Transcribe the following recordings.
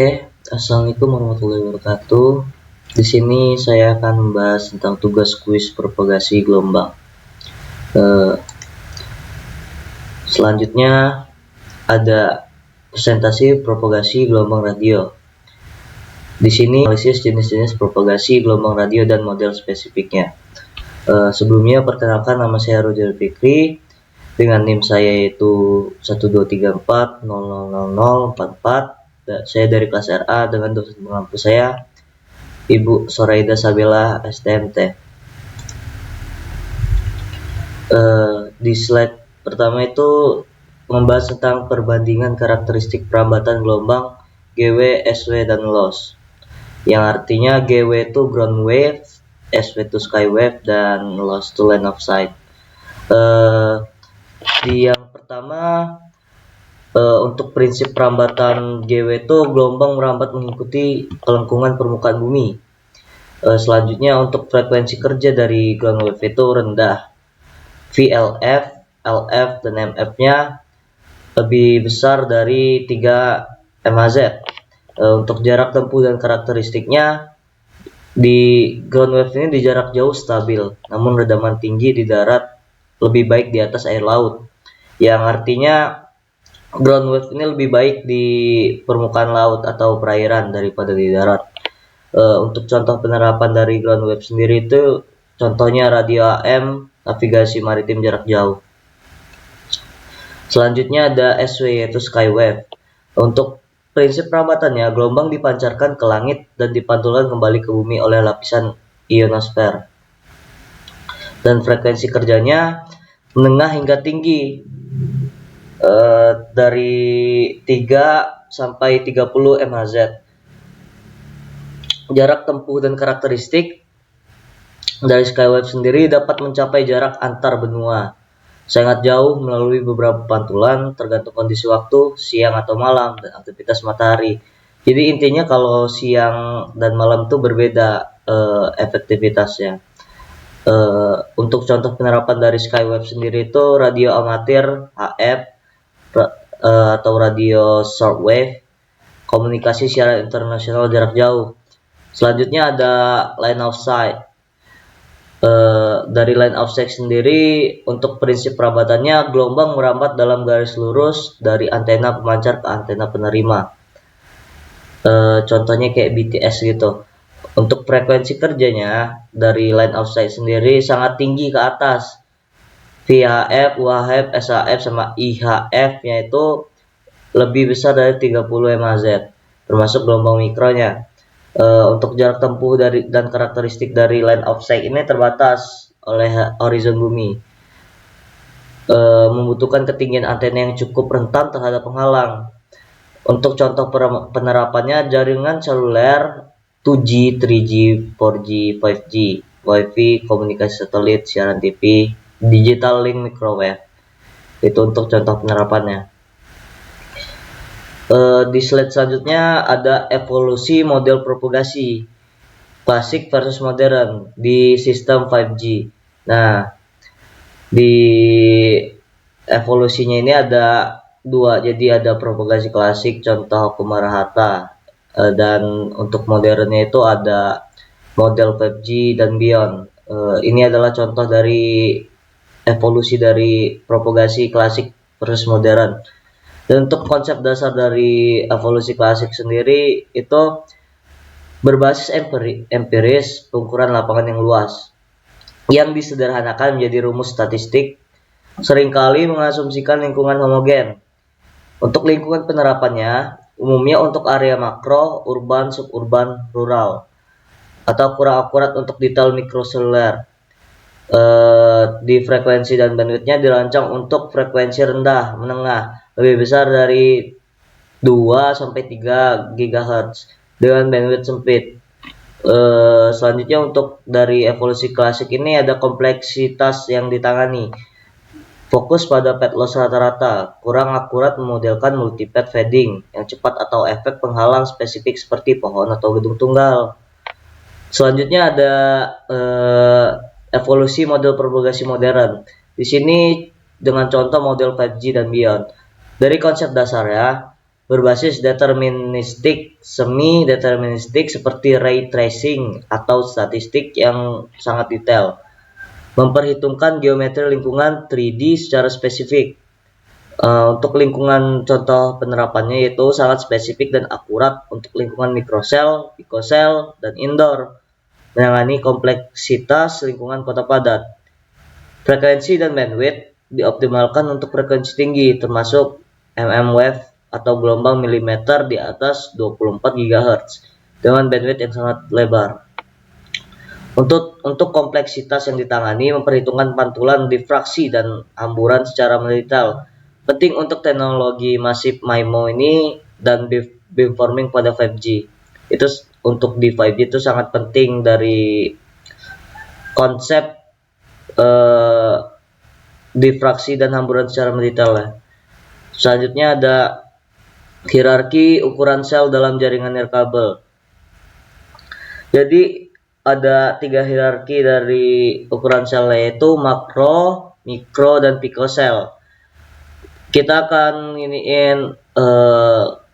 Assalamualaikum warahmatullahi wabarakatuh. Di sini saya akan membahas tentang tugas kuis propagasi gelombang. Selanjutnya ada presentasi propagasi gelombang radio. Di sini analisis jenis-jenis propagasi gelombang radio dan model spesifiknya. Sebelumnya perkenalkan, nama saya Roger Fikri dengan NIM saya yaitu 123400044. Saya dari kelas RA dengan dosen pengampu saya Ibu Soraida Sabila STMT. Di slide pertama itu membahas tentang perbandingan karakteristik perambatan gelombang GW, SW, dan loss. Yang artinya GW itu ground wave, SW itu sky wave, dan loss to line of sight. Di yang pertama, untuk prinsip perambatan GW itu gelombang merambat mengikuti kelengkungan permukaan bumi. Selanjutnya untuk frekuensi kerja dari ground wave itu rendah. VLF, LF, dan MF-nya lebih besar dari 3 MHz. Untuk jarak tempuh dan karakteristiknya, di ground wave ini di jarak jauh stabil, namun redaman tinggi di darat lebih baik di atas air laut. Yang artinya ground wave ini lebih baik di permukaan laut atau perairan daripada di darat. Untuk contoh penerapan dari ground wave sendiri itu contohnya radio AM, navigasi maritim jarak jauh. Selanjutnya ada SW yaitu sky wave. Untuk prinsip perambatannya, gelombang dipancarkan ke langit dan dipantulkan kembali ke bumi oleh lapisan ionosfer. Dan frekuensi kerjanya menengah hingga tinggi, dari 3 sampai 30 MHz. Jarak tempuh dan karakteristik dari skywave sendiri dapat mencapai jarak antar benua sangat jauh melalui beberapa pantulan tergantung kondisi waktu, siang atau malam, dan aktivitas matahari. Jadi intinya kalau siang dan malam itu berbeda efektivitasnya. Untuk contoh penerapan dari skywave sendiri itu radio amatir HF atau radio shortwave, komunikasi siaran internasional jarak jauh. Selanjutnya ada line of sight. Dari line of sight sendiri untuk prinsip perambatannya, gelombang merambat dalam garis lurus dari antena pemancar ke antena penerima. Contohnya kayak BTS gitu. Untuk frekuensi kerjanya dari line of sight sendiri sangat tinggi ke atas. VHF, UHF, SHF, sama IHF nya itu lebih besar dari 30 MHz, termasuk gelombang mikronya. Untuk jarak tempuh dan karakteristik dari line of sight ini terbatas oleh horizon bumi, membutuhkan ketinggian antena yang cukup rentan terhadap penghalang. Untuk contoh penerapannya, jaringan seluler 2G, 3G, 4G, 5G, Wi-Fi, komunikasi satelit, siaran TV, digital link, microwave. Itu untuk contoh penerapannya. Di slide selanjutnya ada evolusi model propagasi klasik versus modern di sistem 5G. Nah, di evolusinya ini ada dua, jadi ada propagasi klasik contoh Kumarahata, dan untuk modernnya itu ada model 5G dan beyond. Ini adalah contoh dari evolusi dari propagasi klasik versus modern. Dan untuk konsep dasar dari evolusi klasik sendiri itu berbasis empiris, pengukuran lapangan yang luas, yang disederhanakan menjadi rumus statistik, seringkali mengasumsikan lingkungan homogen. Untuk lingkungan penerapannya, umumnya untuk area makro, urban, suburban, rural, atau kurang akurat untuk detail mikroseluler. Di frekuensi dan bandwidthnya dirancang untuk frekuensi rendah, menengah, lebih besar dari 2-3 GHz dengan bandwidth sempit. Selanjutnya untuk dari evolusi klasik ini ada kompleksitas yang ditangani, fokus pada pad loss rata-rata, kurang akurat memodelkan multipad fading yang cepat atau efek penghalang spesifik seperti pohon atau gedung tunggal. Selanjutnya ada evolusi model propagasi modern. Di sini dengan contoh model 5G dan beyond. Dari konsep dasarnya, berbasis deterministik, semi deterministik seperti ray tracing atau statistik yang sangat detail, memperhitungkan geometri lingkungan 3D secara spesifik. Untuk lingkungan contoh penerapannya yaitu sangat spesifik dan akurat untuk lingkungan mikrosel, pikosel, dan indoor, menangani kompleksitas lingkungan kota padat. Frekuensi dan bandwidth dioptimalkan untuk frekuensi tinggi, termasuk mmWave atau gelombang milimeter di atas 24 GHz dengan bandwidth yang sangat lebar. Untuk kompleksitas yang ditangani, memperhitungkan pantulan, difraksi, dan hamburan secara mendetail. Penting untuk teknologi Massive MIMO ini dan beamforming pada 5G. Itu untuk di 5G itu sangat penting dari konsep difraksi dan hamburan secara mendetail ya. Selanjutnya ada hierarki ukuran sel dalam jaringan nirkabel. Jadi ada 3 hierarki dari ukuran sel, yaitu makro, mikro, dan pikosel. Kita akan iniin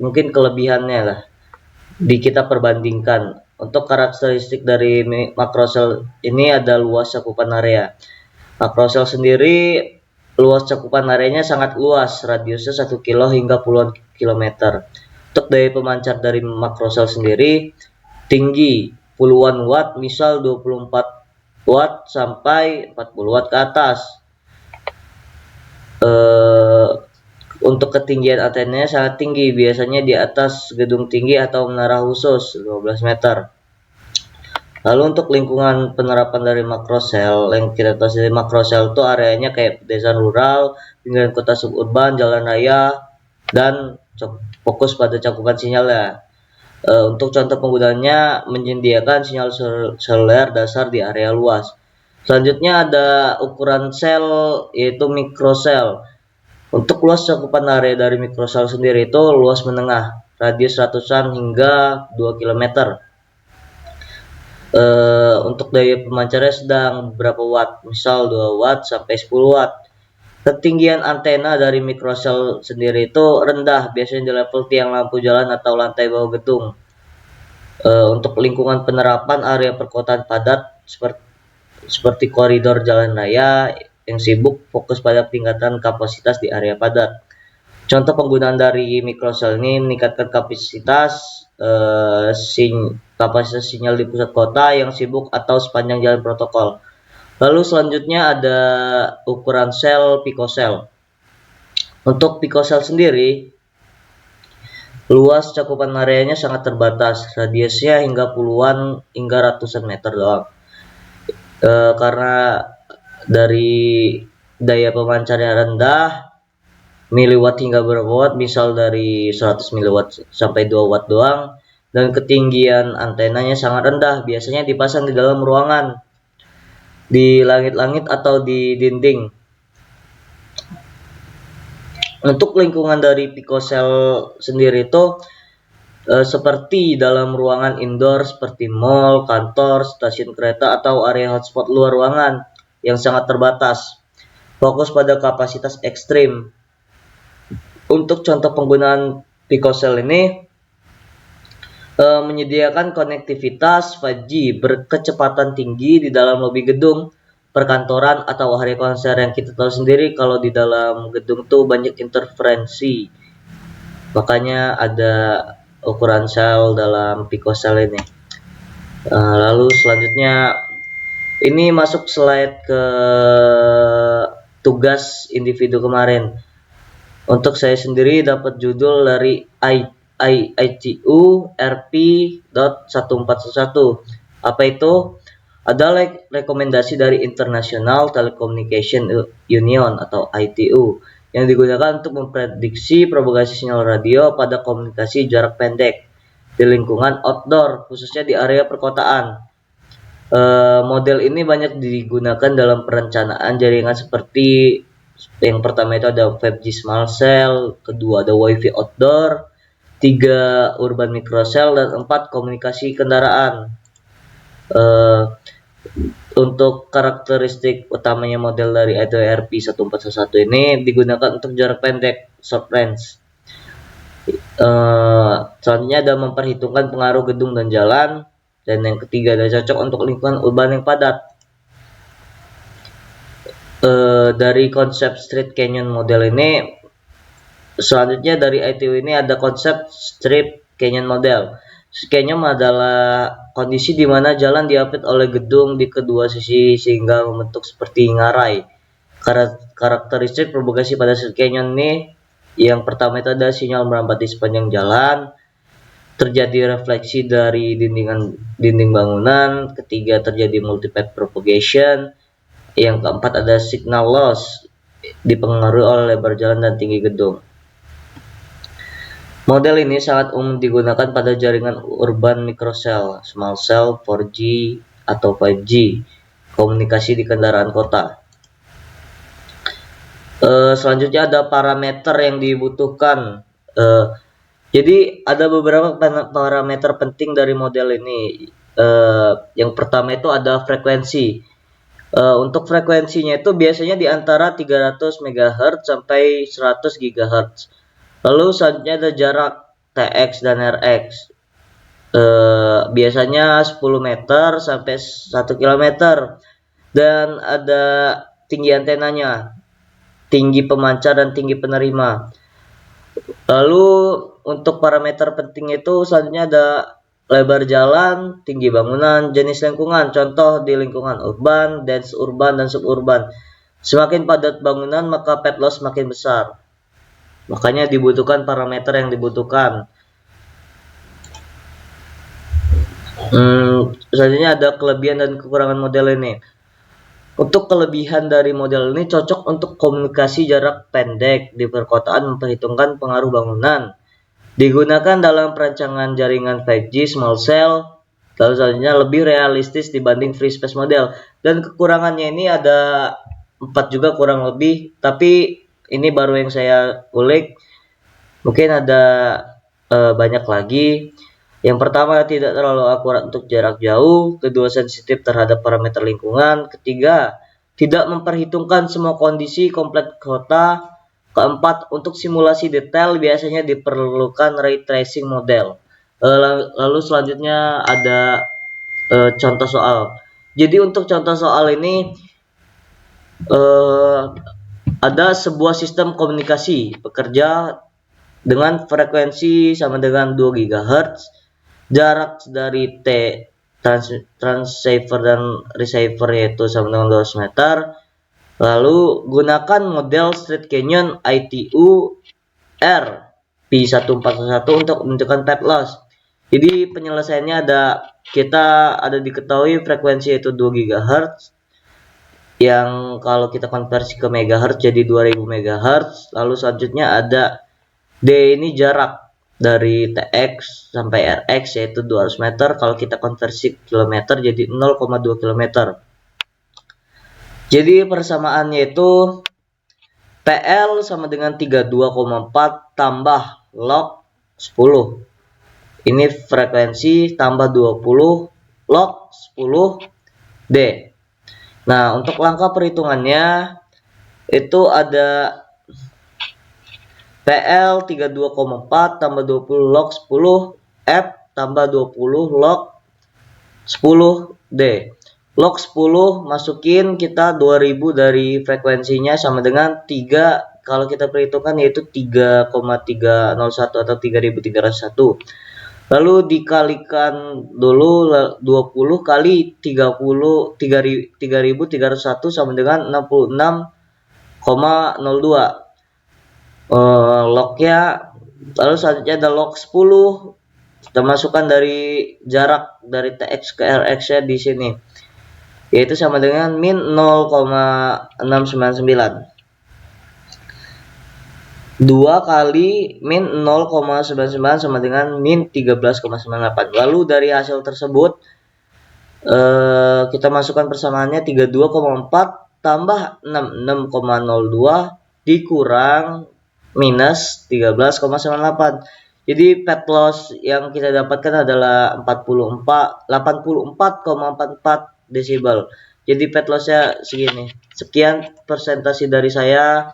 mungkin kelebihannya lah kita perbandingkan. Untuk karakteristik dari makrosel ini ada luas cakupan area. Makrosel sendiri luas cakupan areanya sangat luas, radiusnya 1 kilo hingga puluhan kilometer. Untuk daya pemancar dari makrosel sendiri tinggi puluhan watt, misal 24 watt sampai 40 watt ke atas. Untuk ketinggian antenanya sangat tinggi, biasanya di atas gedung tinggi atau menara khusus 12 meter. Lalu untuk lingkungan penerapan dari makrosel, yang kita tahu dari makrosel itu areanya kayak desa rural, pinggiran kota suburban, jalan raya, dan fokus pada cakupan sinyal ya. Untuk contoh penggunaannya menyediakan sinyal seluler dasar di area luas. Selanjutnya ada ukuran sel, yaitu mikrosel. Untuk luas cakupan area dari mikrosel sendiri itu luas menengah, radius ratusan hingga 2 km. Untuk daya pemancarnya sedang, beberapa watt, misal 2 watt sampai 10 watt. Ketinggian antena dari mikrosel sendiri itu rendah, biasanya di level tiang lampu jalan atau lantai bawah gedung. Untuk lingkungan penerapan area perkotaan padat seperti koridor jalan raya yang sibuk, fokus pada peningkatan kapasitas di area padat. Contoh penggunaan dari mikrosel ini meningkatkan kapasitas sinyal di pusat kota yang sibuk atau sepanjang jalan protokol. Lalu selanjutnya ada ukuran sel pikosel. Untuk pikosel sendiri, luas cakupan areanya sangat terbatas, radiusnya hingga puluhan hingga ratusan meter doang. Karena dari daya pemancarnya rendah, miliwatt hingga berapa watt, misal dari 100 miliwatt sampai 2 watt doang, dan ketinggian antenanya sangat rendah, biasanya dipasang di dalam ruangan, di langit-langit atau di dinding. Untuk lingkungan dari pikosel sendiri itu seperti dalam ruangan indoor seperti mall, kantor, stasiun kereta, atau area hotspot luar ruangan yang sangat terbatas, fokus pada kapasitas ekstrim. Untuk contoh penggunaan pikosel ini menyediakan konektivitas 5G berkecepatan tinggi di dalam lobi gedung, perkantoran, atau area konser. Yang kita tahu sendiri kalau di dalam gedung tuh banyak interferensi, makanya ada ukuran sel dalam pikosel ini. Lalu selanjutnya ini masuk slide ke tugas individu kemarin. Untuk saya sendiri dapat judul dari ITU RP.1411. Apa itu? Ada rekomendasi dari International Telecommunication Union atau ITU yang digunakan untuk memprediksi propagasi sinyal radio pada komunikasi jarak pendek di lingkungan outdoor, khususnya di area perkotaan. Model ini banyak digunakan dalam perencanaan jaringan seperti yang pertama itu ada 5G small cell, kedua ada WiFi outdoor, 3 urban microcell, dan 4 komunikasi kendaraan. Untuk karakteristik utamanya model dari ITU RP1411 ini digunakan untuk jarak pendek, short range. Selanjutnya ada memperhitungkan pengaruh gedung dan jalan, dan yang ketiga ada cocok untuk lingkungan urban yang padat. Dari konsep Street Canyon model ini, selanjutnya dari ITU ini ada konsep Street Canyon model. Canyon adalah kondisi di mana jalan diapit oleh gedung di kedua sisi sehingga membentuk seperti ngarai. Karakteristik propagasi pada Street Canyon ini, yang pertama itu ada sinyal merambat di sepanjang jalan, terjadi refleksi dari dinding bangunan, ketiga terjadi multipath propagation, yang keempat ada signal loss dipengaruhi oleh lebar jalan dan tinggi gedung. Model ini sangat umum digunakan pada jaringan urban microcell, small cell, 4G atau 5G, komunikasi di kendaraan kota. Selanjutnya ada parameter yang dibutuhkan. Jadi ada beberapa parameter penting dari model ini. Yang pertama itu ada frekuensi. Untuk frekuensinya itu biasanya di antara 300 MHz sampai 100 GHz. Lalu selanjutnya ada jarak TX dan RX. Biasanya 10 meter sampai 1 km. Dan ada tinggi antenanya, tinggi pemancar dan tinggi penerima. Lalu untuk parameter penting itu selanjutnya ada lebar jalan, tinggi bangunan, jenis lingkungan. Contoh di lingkungan urban, dense urban, dan suburban. Semakin padat bangunan maka pet loss semakin besar. Makanya dibutuhkan parameter yang dibutuhkan. Selanjutnya ada kelebihan dan kekurangan model ini. Untuk kelebihan dari model ini cocok untuk komunikasi jarak pendek di perkotaan, memperhitungkan pengaruh bangunan. Digunakan dalam perancangan jaringan 5G small cell. Lalu selanjutnya lebih realistis dibanding free space model. Dan kekurangannya ini ada 4 juga kurang lebih, tapi ini baru yang saya ulik. Mungkin ada banyak lagi. Yang pertama, tidak terlalu akurat untuk jarak jauh. Kedua, sensitif terhadap parameter lingkungan. Ketiga, tidak memperhitungkan semua kondisi kompleks kota. Keempat, untuk simulasi detail biasanya diperlukan ray tracing model. Lalu selanjutnya ada contoh soal. Jadi untuk contoh soal ini ada sebuah sistem komunikasi bekerja dengan frekuensi sama dengan 2 GHz, jarak dari T transceiver dan receiver yaitu sama dengan 200 meter. Lalu gunakan model Street Canyon ITU R P1411 untuk menentukan pet loss. Jadi penyelesaiannya kita diketahui frekuensi yaitu 2 GHz, yang kalau kita konversi ke megahertz jadi 2000 MHz. Lalu selanjutnya ada D, ini jarak dari TX sampai RX yaitu 200 meter. Kalau kita konversi kilometer jadi 0,2 km. Jadi persamaannya itu PL sama dengan 32,4 tambah log 10. Ini frekuensi tambah 20 log 10 D. Nah, untuk langkah perhitungannya itu ada PL 32,4 tambah 20 log 10 F tambah 20 log 10 D. Log 10 masukin kita 2000 dari frekuensinya sama dengan 3, kalau kita perhitungkan yaitu 3,301 atau 3301. Lalu dikalikan dulu 20 kali 3301 sama dengan 66,02. Lognya. Lalu selanjutnya ada log 10. Kita masukkan dari jarak dari TX ke RX nya di sini, yaitu sama dengan min 0,699. 2 kali min 0,99 sama dengan min 13,98. Lalu dari hasil tersebut kita masukkan persamaannya 32,4 tambah 66,02 dikurang minus 13,98. Jadi pet loss yang kita dapatkan adalah 84,44 desibel. Jadi pet lossnya segini. Sekian presentasi dari saya.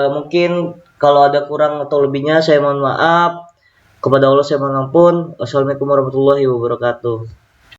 Mungkin Kalau ada kurang atau lebihnya saya mohon maaf. Kepada Allah saya mohon ampun. Wassalamualaikum warahmatullahi wabarakatuh.